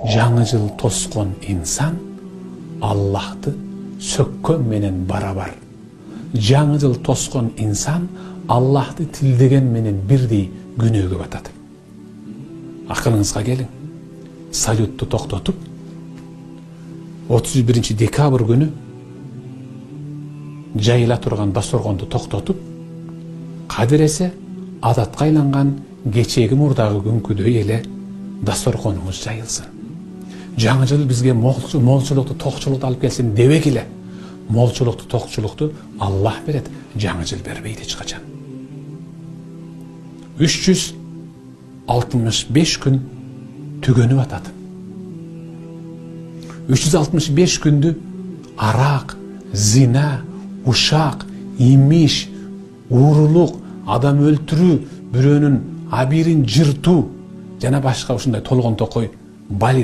жаңы жыл тоскон инсан Аллахты сөккөн менен барабар. Жаңы жыл тоскон инсан Аллахты тилдеген менен бирдей күнөөгө батат. Акылыңызга келиң. Салютту токтотуп 31 декабрь күнү жайыла турган дасторгонду токтотуп, кадыресе адатка айланган кечеги мурдагы күнкүдөй эле дасторгонуңуз жайылсын. Жаңы жыл бизге молчулукту, токчулукту алып келсин дебек эле. Молчулукту, токчулукту Аллах берет, жаңы жыл бербейт эч качан. 365 күн түгөнүп атат. 365 күндү арак, зина, ушак, имиш, уурулук, адам өлтүрүү, бирөөнүн абийирин жыртуу жана башка ушундай толгон токой бали